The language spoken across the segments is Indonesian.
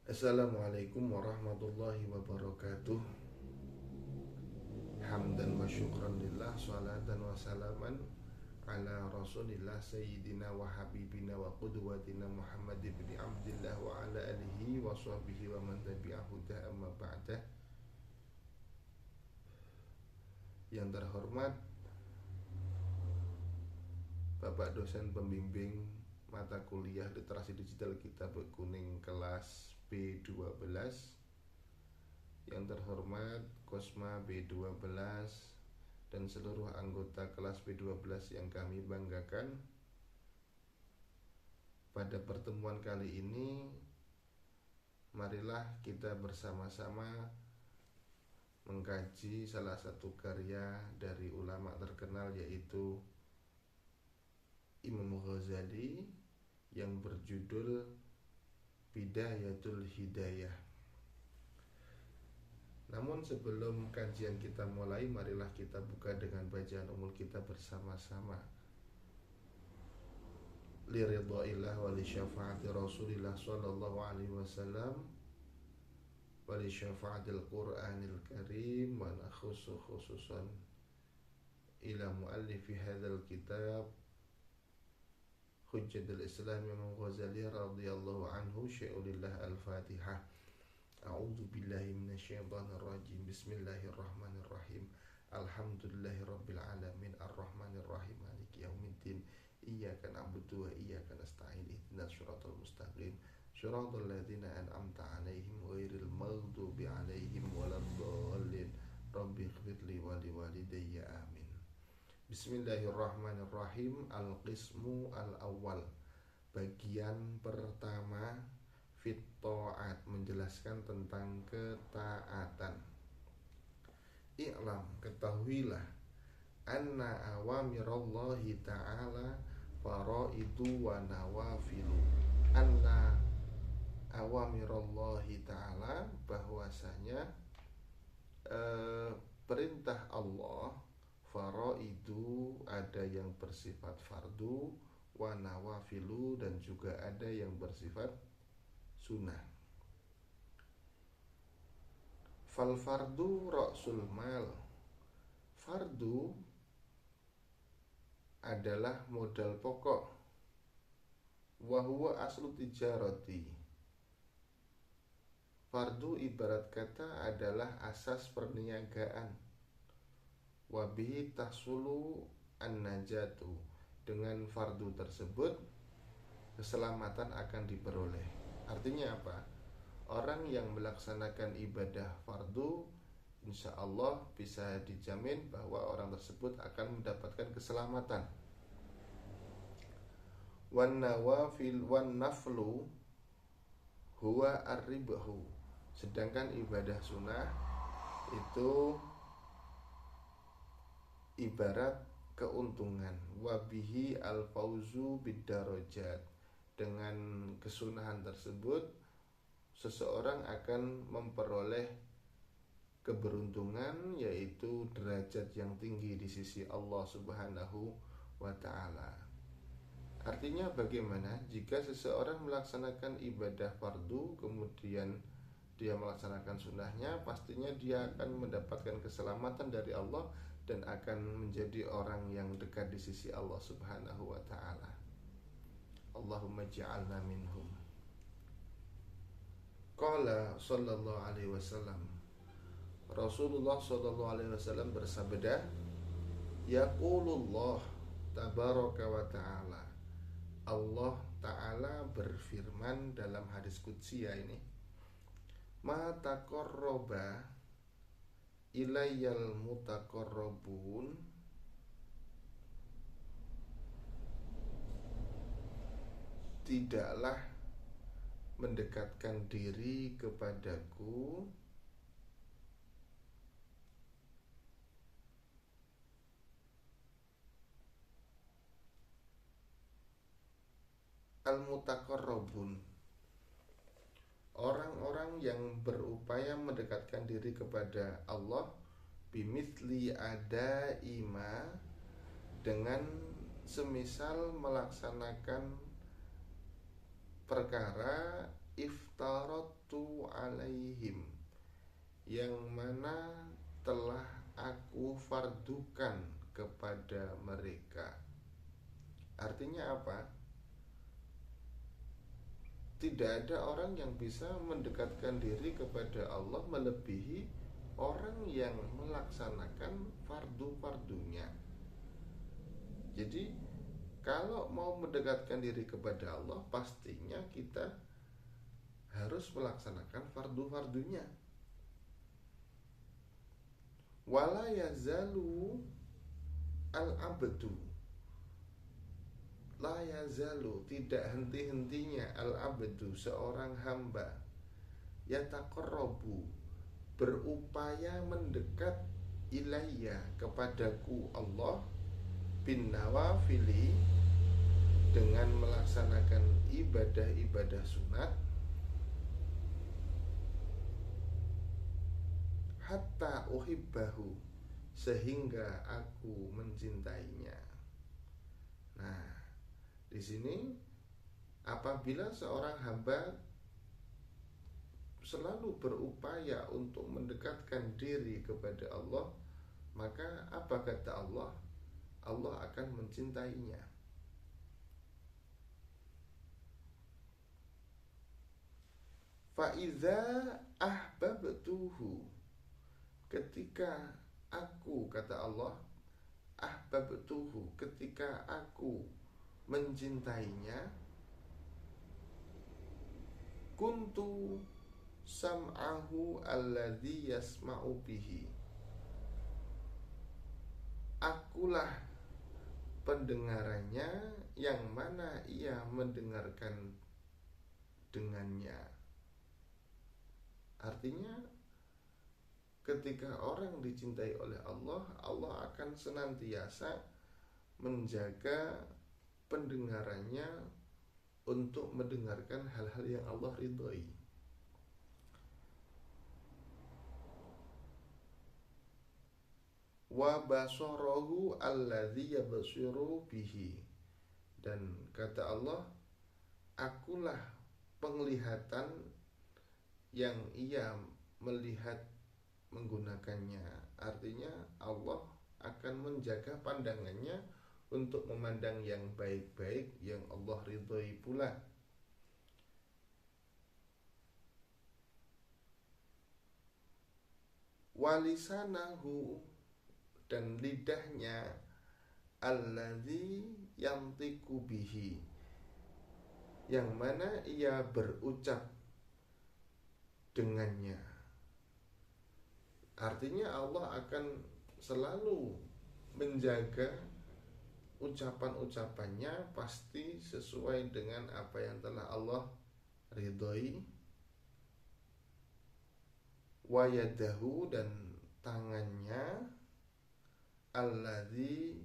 Assalamualaikum warahmatullahi wabarakatuh. Hamdan wa syukran lillah, salatan wa salaman ala rasulillah sayyidina wa habibina wa qudwatina Muhammad ibn Abdillah wa ala alihi wa sahbihi wa man tabi'ahu amma ba'dah. Yang terhormat Bapak dosen pembimbing mata kuliah literasi digital Kitab Kuning kelas B12, yang terhormat Kosma B12 dan seluruh anggota kelas B12 yang kami banggakan. Pada pertemuan kali ini, marilah kita bersama-sama mengkaji salah satu karya dari ulama terkenal, yaitu Imam Ghazali, yang berjudul Bidayatul Hidayah. Namun sebelum kajian kita mulai, marilah kita buka dengan bacaan umul kita bersama-sama. Liridhaillah wa li syafaati Rasulillah sallallahu alaihi wasallam wa li syafaatil Qur'anil Karim, wa nakhusu khususan ila muallifi hadzal kitab Hujjatul Islam Imam Ghazali radhiyallahu anhu. Syai'ulillah. Al-Fatihah. A'udzu billahi minasyaitonir rajim. Bismillahirrahmanirrahim. Alhamdulillahirabbil alamin arrahmanir rahim maliki yaumiddin. Iyyaka na'budu wa iyyaka nasta'in. Ihdinas shiratal mustaqim. Shiratal ladzina an'amta 'alaihim ghairil maghdubi 'alaihim waladdallin. Rabbi ighfirli wa liwalidayya. Amin. Bismillahirrahmanirrahim. Al-qismu al-awwal, bagian pertama, fit ta'at, menjelaskan tentang ketaatan. I'lam, ketahuilah, anna awamirallahi ta'ala faraidu wa nawafilu. Anna awamirallahi ta'ala, bahwasanya perintah Allah, faraidu, ada yang bersifat fardu, wa nawafilu, dan juga ada yang bersifat sunnah. Fal fardu ra'sul mal, fardu adalah modal pokok. Wa huwa aslu tijarati, fardu ibarat kata adalah asas perniagaan. Wabihi tahsulu an-najatu, dengan fardu tersebut keselamatan akan diperoleh. Artinya apa? Orang yang melaksanakan ibadah fardu, insya Allah bisa dijamin bahwa orang tersebut akan mendapatkan keselamatan. Wan nawafil wan naflu huwa ar-ribhu, sedangkan ibadah sunnah itu ibarat keuntungan. Wabihi al-fauzu bid-darajat, dengan kesunahan tersebut seseorang akan memperoleh keberuntungan, yaitu derajat yang tinggi di sisi Allah Subhanahu wa ta'ala. Artinya bagaimana jika seseorang melaksanakan ibadah fardu kemudian dia melaksanakan sunnahnya, pastinya dia akan mendapatkan keselamatan dari Allah dan akan menjadi orang yang dekat di sisi Allah Subhanahu wa ta'ala. Allahumma ja'alna minhum. Qala sallallahu alaihi wasallam, Rasulullah sallallahu alaihi wasallam bersabda, yaqulullah tabaraka wa ta'ala, Allah ta'ala berfirman dalam hadis qudsi ini, ma taqarraba ilayyal mutaqarrabun, tidaklah mendekatkan diri kepadaku al-mutaqarrabun, orang-orang yang berupaya mendekatkan diri kepada Allah, bimithli ada ima, dengan semisal melaksanakan perkara iftaratu alaihim, yang mana telah aku fardukan kepada mereka. Artinya apa? Tidak ada orang yang bisa mendekatkan diri kepada Allah melebihi orang yang melaksanakan fardu-fardunya. Jadi kalau mau mendekatkan diri kepada Allah, pastinya kita harus melaksanakan fardu-fardunya. Wala yazalu al-abdu, la yazalu, tidak henti-hentinya al-abdu, seorang hamba, yataqarrabu, berupaya mendekat, ilayya, kepadaku Allah, bin nawafili, dengan melaksanakan ibadah-ibadah sunat, hatta uhibbahu, sehingga aku mencintainya. Nah, di sini apabila seorang hamba selalu berupaya untuk mendekatkan diri kepada Allah, maka apa kata Allah? Allah akan mencintainya. Faiza ahbabtuhu, ketika aku, kata Allah, ahbabtuhu, ketika aku mencintainya, kuntu sam'ahu alladhi yasma'u bihi, akulah pendengarannya yang mana ia mendengarkan dengannya. Artinya ketika orang dicintai oleh Allah, Allah akan senantiasa menjaga pendengarannya untuk mendengarkan hal-hal yang Allah ridhoi. Wa basarahu alladhi yabsiru bihi, dan kata Allah, akulah penglihatan yang ia melihat menggunakannya. Artinya Allah akan menjaga pandangannya untuk memandang yang baik-baik yang Allah ridhoi pula. Walisanahu, dan lidahnya, alladzi yantiqu bihi, yang mana ia berucap dengannya. Artinya Allah akan selalu menjaga ucapan-ucapannya pasti sesuai dengan apa yang telah Allah ridhoi. Wa yadahu, dan tangannya, alladzi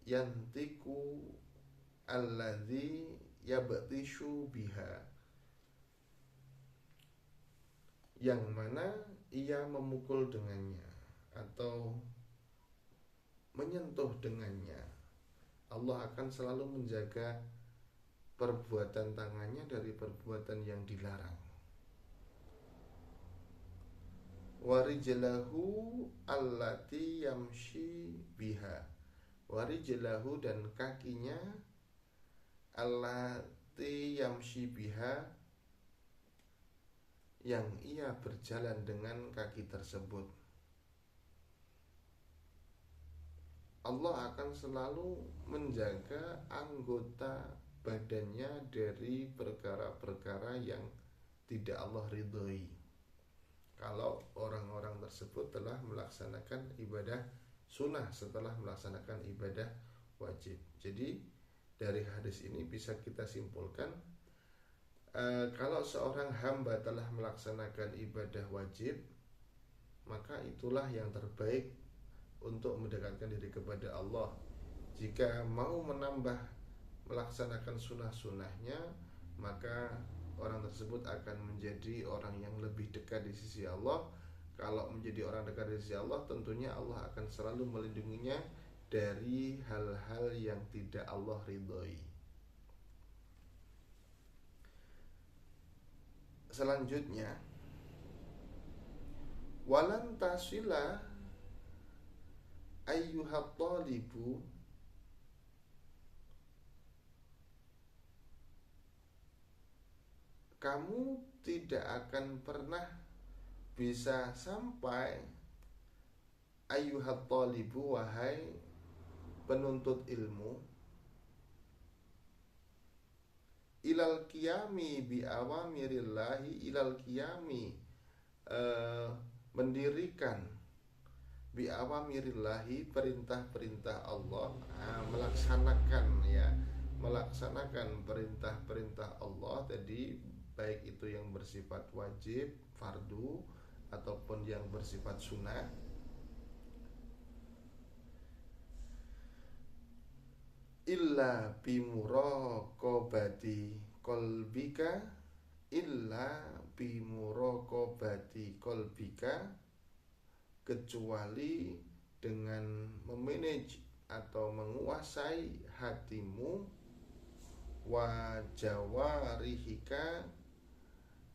yantiku, alladzi yabtishu biha, yang mana ia memukul dengannya atau menyentuh dengannya. Allah akan selalu menjaga perbuatan tangannya dari perbuatan yang dilarang. Warijlahu allati yamshi biha, warijlahu, dan kakinya, allati yamshi biha, yang ia berjalan dengan kaki tersebut. Allah akan selalu menjaga anggota badannya dari perkara-perkara yang tidak Allah ridhoi, kalau orang-orang tersebut telah melaksanakan ibadah sunnah setelah melaksanakan ibadah wajib. Jadi dari hadis ini bisa kita simpulkan, kalau seorang hamba telah melaksanakan ibadah wajib, maka itulah yang terbaik untuk mendekatkan diri kepada Allah. Jika mau menambah melaksanakan sunnah-sunnahnya, maka orang tersebut akan menjadi orang yang lebih dekat di sisi Allah. Kalau menjadi orang dekat di sisi Allah, tentunya Allah akan selalu melindunginya dari hal-hal yang tidak Allah ridhoi. selanjutnya, walan tasila ayyuhat talibu, kamu tidak akan pernah bisa sampai, ayyuhat talibu, wahai penuntut ilmu, ilal qiyami bi awamirillahi, ilal qiyami, mendirikan, bi awamirillahi, perintah-perintah Allah, melaksanakan perintah-perintah Allah. Jadi baik itu yang bersifat wajib, fardu, ataupun yang bersifat sunnah. Illa bimuraqabati qalbika, illa bimuraqabati qalbika, kecuali dengan memanage atau menguasai hatimu, wa jawarihika,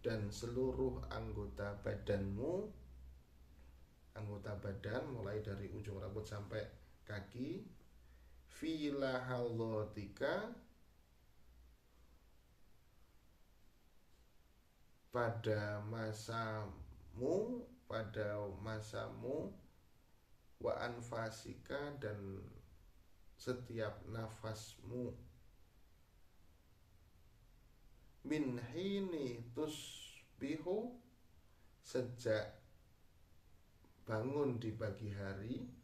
dan seluruh anggota badanmu. Anggota badan mulai dari ujung rambut sampai kaki. Fi lahadhatika, pada masamu, wa anfasika, dan setiap nafasmu, min hini tusbihu, sejak bangun di pagi hari,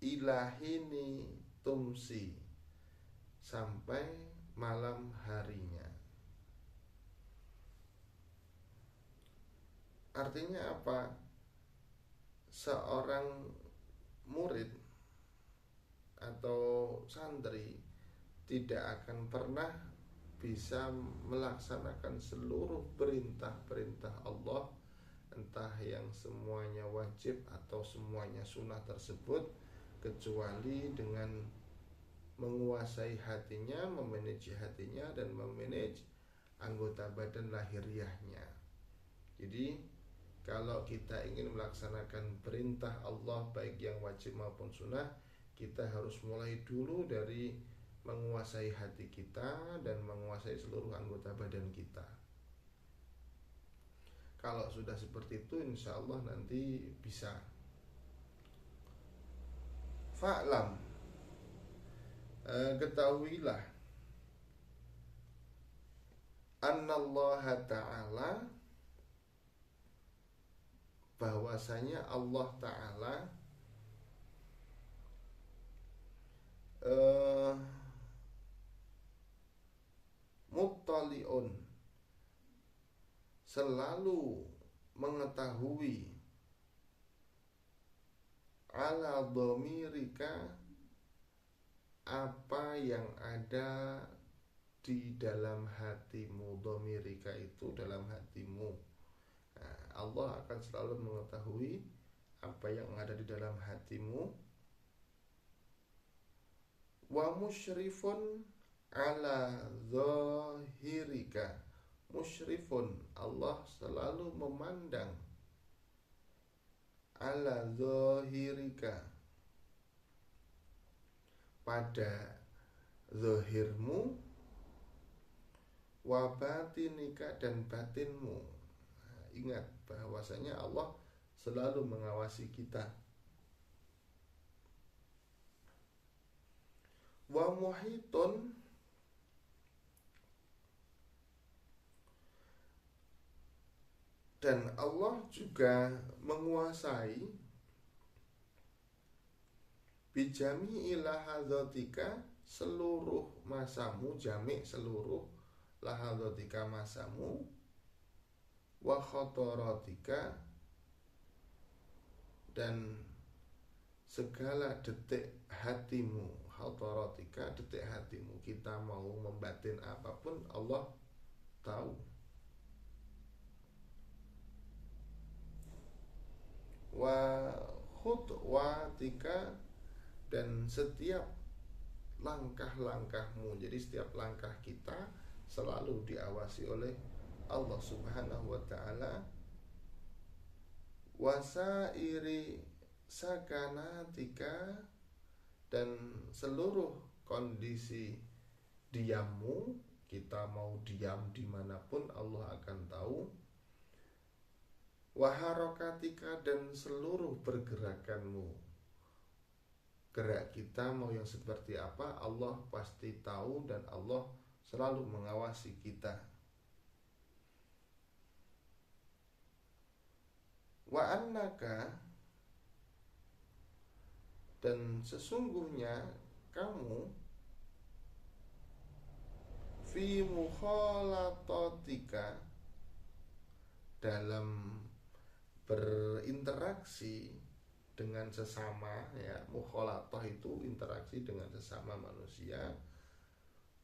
ilahini tumsi, sampai malam harinya. Artinya apa? Seorang murid atau santri tidak akan pernah bisa melaksanakan seluruh perintah-perintah Allah, entah yang semuanya wajib atau semuanya sunnah tersebut, kecuali dengan menguasai hatinya, memanage hatinya, dan memanage anggota badan lahiriahnya. Jadi kalau kita ingin melaksanakan perintah Allah baik yang wajib maupun sunnah, kita harus mulai dulu dari menguasai hati kita dan menguasai seluruh anggota badan kita. Kalau sudah seperti itu, insya Allah nanti bisa. Fa'lam, ketahuilah, annallaha ta'ala, bahwasanya Allah Ta'ala muttali'un, selalu mengetahui, ala dhamirika, apa yang ada di dalam hatimu. Dhamirika itu dalam hatimu. Nah, Allah akan selalu mengetahui apa yang ada di dalam hatimu. Wa musyrifun ala zahirika, musyrifun, Allah selalu memandang, ala zahirika, pada zahirmu, wa batinika, dan batinmu. Nah, ingat bahwasanya Allah selalu mengawasi kita. Wa muhitun, dan Allah juga menguasai, bijami lahadzatika, seluruh masamu, jami' seluruh, lahadzatika masamu, wa khotorotika, dan segala detik hatimu. Khotorotika, detik hatimu. Kita mau membatin apapun, Allah tahu. Wa khutwatika, dan setiap langkah-langkahmu. Jadi setiap langkah kita selalu diawasi oleh Allah Subhanahu wa taala. Wasairi sakanatika, dan seluruh kondisi diammu, kita mau diam dimanapun Allah akan tahu. Waharokatika, dan seluruh pergerakanmu, gerak kita mau yang seperti apa, Allah pasti tahu dan Allah selalu mengawasi kita. Wa annaka, dan sesungguhnya kamu, fi mukhalatatika, dalam berinteraksi dengan sesama, ya, mukhalatah itu interaksi dengan sesama manusia.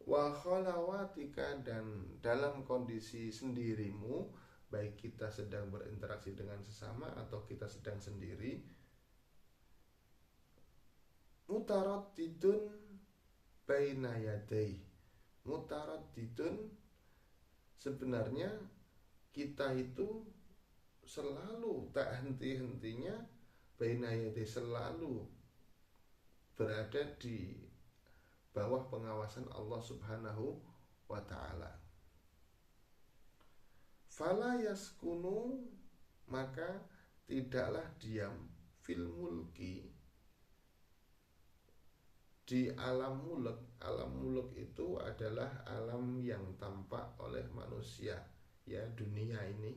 Wa khalawatika, dan dalam kondisi sendirimu, baik kita sedang berinteraksi dengan sesama atau kita sedang sendiri. Mutaraddidun baina yadai, mutaraddidun, sebenarnya kita itu selalu tak henti-hentinya, baina yadai, selalu berada di bawah pengawasan Allah Subhanahu wa ta'ala. Fala yaskunu, maka tidaklah diam, fil mulki, di alam mulk. Alam mulk itu adalah alam yang tampak oleh manusia, ya, dunia ini.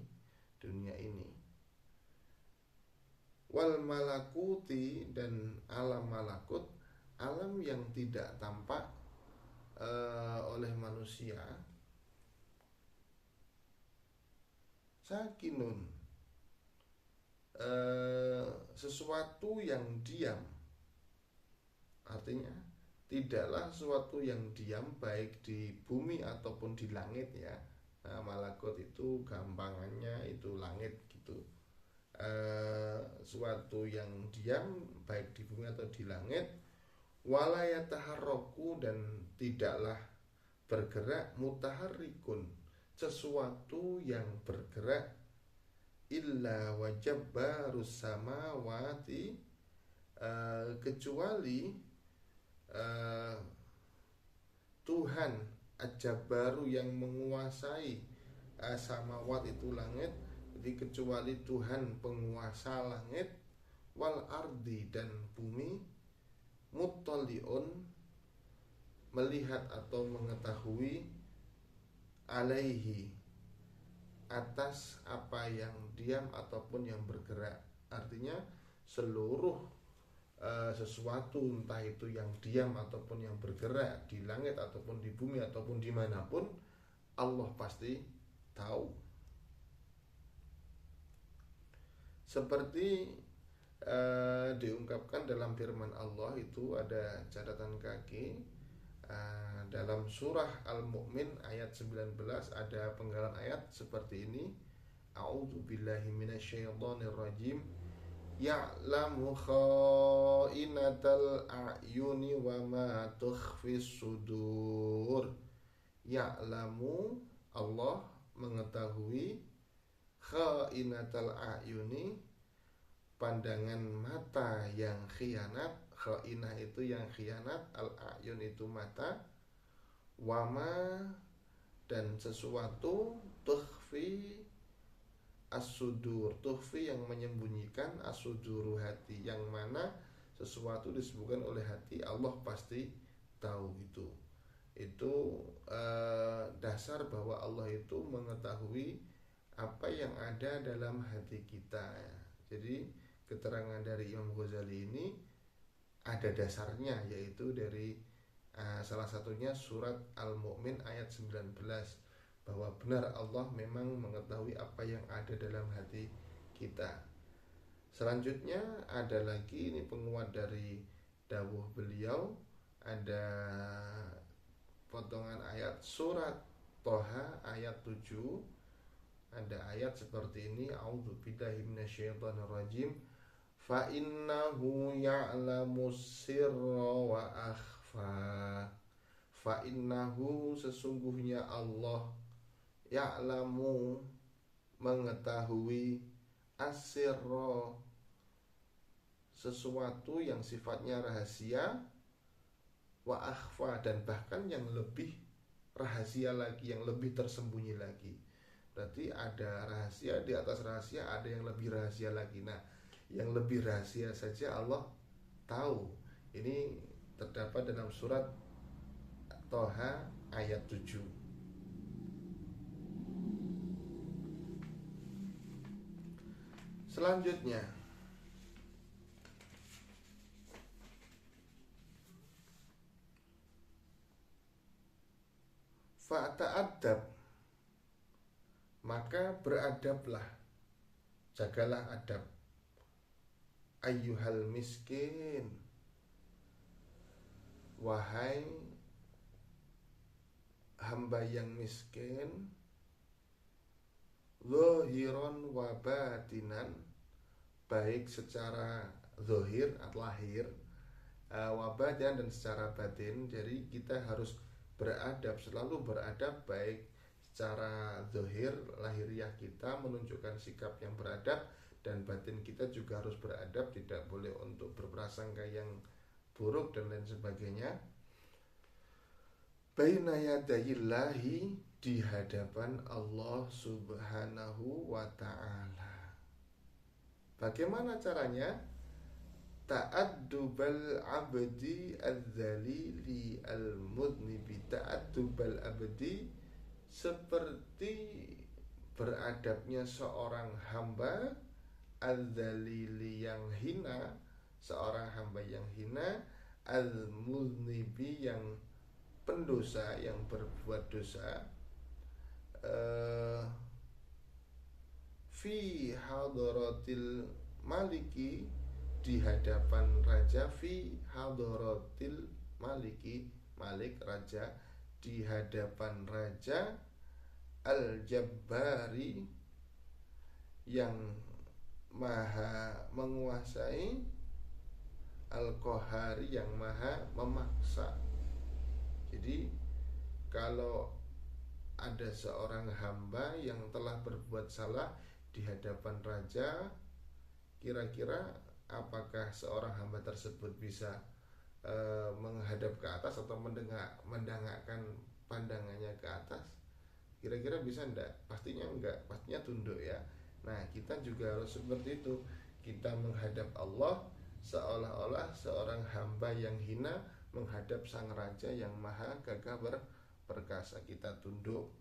Wal malakuti, dan alam malakut, alam yang tidak tampak oleh manusia. Sakinun, sesuatu yang diam, artinya tidaklah sesuatu yang diam baik di bumi ataupun di langit, ya. Nah, malakut itu gampangannya itu langit gitu. Suatu yang diam baik di bumi atau di langit. Wala yataharraku, dan tidaklah bergerak, mutaharrikun, sesuatu yang bergerak, illa wajabbarus samawati, kecuali Tuhan Al-Jabbaru yang menguasai samawat itu langit, jadi kecuali Tuhan penguasa langit, wal ardi, dan bumi, muttaliun, melihat atau mengetahui, alaihi, atas apa yang diam ataupun yang bergerak. Artinya seluruh sesuatu, entah itu yang diam ataupun yang bergerak di langit ataupun di bumi ataupun dimanapun, Allah pasti tahu. Seperti diungkapkan dalam firman Allah, itu ada catatan kaki dalam surah Al-Mu'min ayat 19, ada penggalan ayat seperti ini. A'udzubillahi minasyaitonirrajim. Ya'lamu kha'inatal a'yuni wa ma tukhfis sudur. Ya'lamu, Allah mengetahui, kha'inatal a'yuni, pandangan mata yang khianat. Kha'inah itu yang khianat, al-a'yun itu mata. Wama, dan sesuatu, tukhfi as-sudur, tukhfi yang menyembunyikan, as-suduru hati, yang mana sesuatu disebutkan oleh hati, Allah pasti tahu itu. Itu dasar bahwa Allah itu mengetahui apa yang ada dalam hati kita. Jadi keterangan dari Imam Ghazali ini ada dasarnya, yaitu dari salah satunya surat Al-Mu'min ayat 19, bahwa benar Allah memang mengetahui apa yang ada dalam hati kita. Selanjutnya ada lagi, ini penguat dari dawuh beliau, ada potongan ayat surat Toha ayat 7, ada ayat seperti ini. A'udzubillahi minasyaitonirrajim. Fa innahu ya'lamu sirra wa akhfa. Fa innahu sesungguhnya Allah ya'lamu mengetahui asirra sesuatu yang sifatnya rahasia, wa akhfa dan bahkan yang lebih rahasia lagi, yang lebih tersembunyi lagi. Berarti ada rahasia di atas rahasia, ada yang lebih rahasia lagi. Nah, yang lebih rahasia saja Allah tahu. Ini terdapat dalam surat Toha ayat 7. Selanjutnya, fa'ta'adab, maka beradablah, jagalah adab. Ayyuhal miskin, wahai hamba yang miskin, zahiran wa batinan, baik secara zahir atau lahir, wa batinan dan secara batin. Jadi kita harus beradab, selalu beradab, baik secara zahir lahiriah kita menunjukkan sikap yang beradab, dan batin kita juga harus beradab, tidak boleh untuk berprasangka yang buruk dan lain sebagainya. Baina yadayillahi, di hadapan Allah subhanahu wa ta'ala. Bagaimana caranya? Ta'addubal abdi al-dzalili al-mudnibi. Ta'addubal abdi, seperti beradabnya seorang hamba, al-dzalili yang hina, seorang hamba yang hina, al-mudnibi yang pendosa, yang berbuat dosa, fi hadaratil maliki, di hadapan raja, fi hadaratil maliki, malik raja, di hadapan raja, al-jabbari yang maha menguasai, al-qahari yang maha memaksa. Jadi kalau ada seorang hamba yang telah berbuat salah di hadapan raja, kira-kira apakah seorang hamba tersebut bisa menghadap ke atas atau mendangakkan pandangannya ke atas? Kira-kira bisa enggak? Pastinya enggak, pastinya tunduk ya. Nah, kita juga harus seperti itu. Kita menghadap Allah seolah-olah seorang hamba yang hina menghadap sang raja yang maha gagah perkasa. Kita tunduk,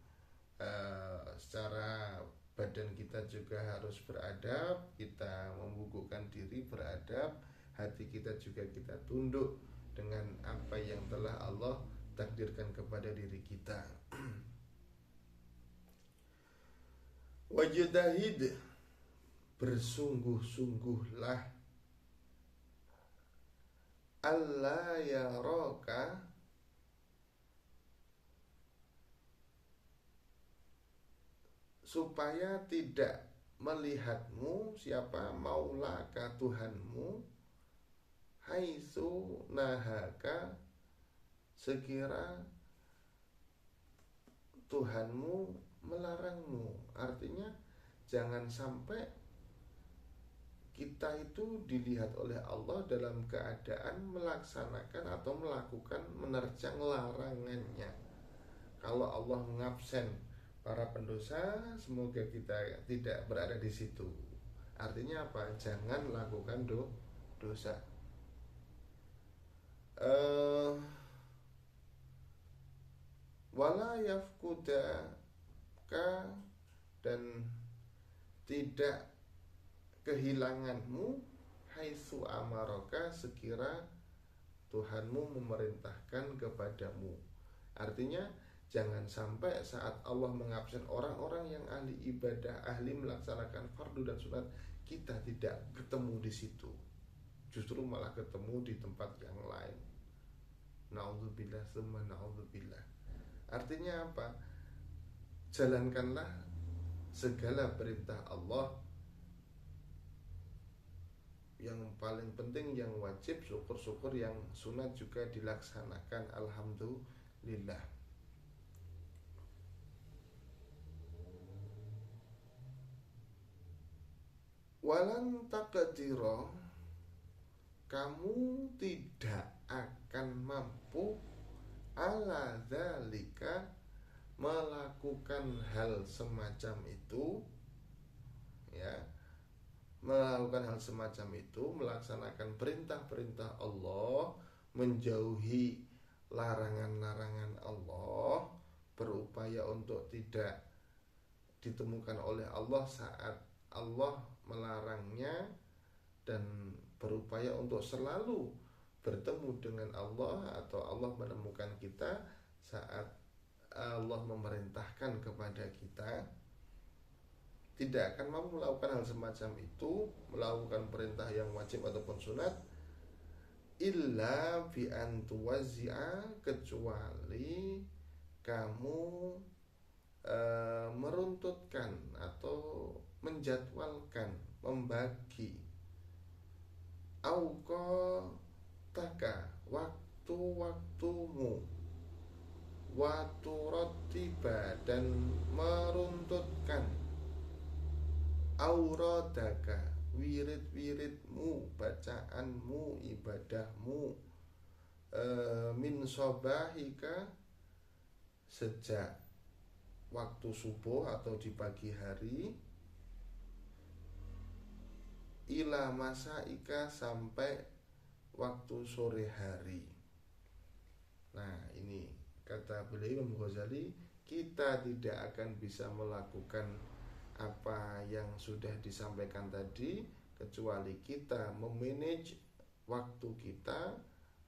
secara badan kita juga harus beradab, kita membungkukkan diri beradab, hati kita juga kita tunduk dengan apa yang telah Allah takdirkan kepada diri kita. Wajidahid, bersungguh-sungguhlah, alla yaraka, supaya tidak melihatmu, siapa? Maulaka, Tuhanmu, haitsu nahaka, sekira Tuhanmu melarangmu. Artinya jangan sampai kita itu dilihat oleh Allah dalam keadaan melaksanakan atau melakukan, menerjang larangannya. Kalau Allah mengabsen para pendosa, semoga kita tidak berada di situ. Artinya apa? Jangan lakukan dosa. Wala yafkudaka, dan tidak kehilanganmu, haitsu amaraka, sekira Tuhanmu memerintahkan kepadamu. Artinya jangan sampai saat Allah mengabsen orang-orang yang ahli ibadah, ahli melaksanakan fardu dan sunat, kita tidak ketemu di situ, justru malah ketemu di tempat yang lain. Na'udzubillah tsumma na'udzubillah. Artinya apa? Jalankanlah segala perintah Allah, yang paling penting, yang wajib, syukur-syukur yang sunat juga dilaksanakan. Alhamdulillah, lillah. Walan taqdira, kamu tidak akan mampu ala dzalika, melakukan hal semacam itu, ya, melakukan hal semacam itu, melaksanakan perintah-perintah Allah, menjauhi larangan-larangan Allah, berupaya untuk tidak ditemukan oleh Allah saat Allah melarangnya, dan berupaya untuk selalu bertemu dengan Allah atau Allah menemukan kita saat Allah memerintahkan kepada kita. Tidak akan mampu melakukan hal semacam itu, melakukan perintah yang wajib ataupun sunat, illa bi an tuwazzi'a, kecuali kamu meruntutkan atau menjadwalkan, membagi auqataka, waktu-waktumu, waturattiba, dan meruntutkan auradaka, wirid-wiridmu, bacaanmu, ibadahmu, min sobahika, sejak waktu subuh atau di pagi hari, ila masaika, sampai waktu sore hari. Nah, ini kata beliau Imam Ghazali, kita tidak akan bisa melakukan apa yang sudah disampaikan tadi kecuali kita memanage waktu kita,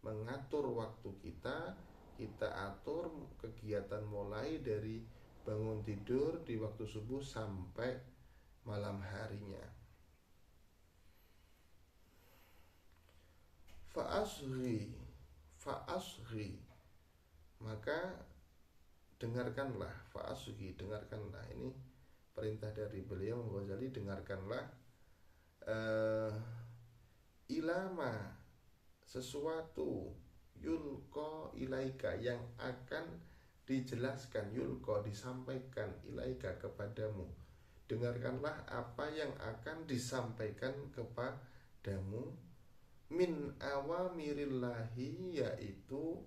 mengatur waktu kita. Kita atur kegiatan mulai dari bangun tidur di waktu subuh sampai malam harinya. Fa'asri, maka dengarkanlah. Fa'asri, dengarkanlah. Ini perintah dari beliau Ghazali, dengarkanlah. Ilama, sesuatu, yulqa ilaika, yang akan dijelaskan, yulqa, disampaikan, ilaika, kepadamu. Dengarkanlah apa yang akan disampaikan kepadamu, min awamirillahi, yaitu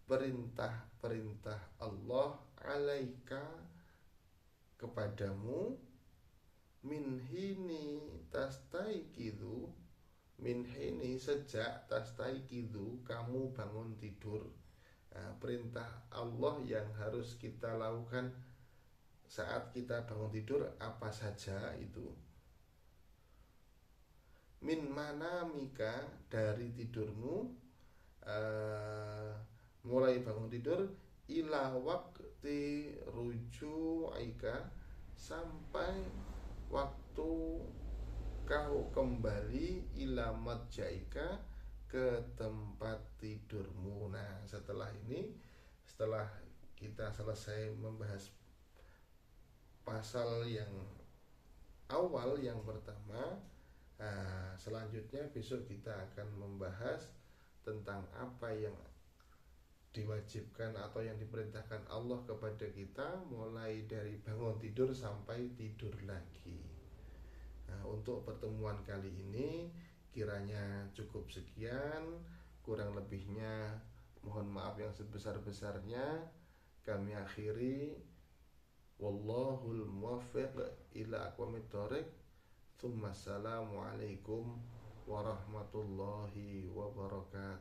perintah-perintah Allah, alaika, kepadamu, min hini tastaiqidu, min hini, sejak, tastaiqidu, kamu bangun tidur. Nah, perintah Allah yang harus kita lakukan saat kita bangun tidur apa saja itu. Min manamika, dari tidurmu, mulai bangun tidur, ila waqti ruju'ika, sampai waktu kau kembali, ila madjaika, ke tempat tidurmu. Nah, setelah kita selesai membahas pasal yang awal, yang pertama, selanjutnya besok kita akan membahas tentang apa yang diwajibkan atau yang diperintahkan Allah kepada kita, mulai dari bangun tidur sampai tidur lagi. Nah, untuk pertemuan kali ini kiranya cukup sekian. Kurang lebihnya mohon maaf yang sebesar-besarnya. Kami akhiri, wallahul muwaffiq ila aqwamit thoriq. Assalamualaikum warahmatullahi wabarakatuh.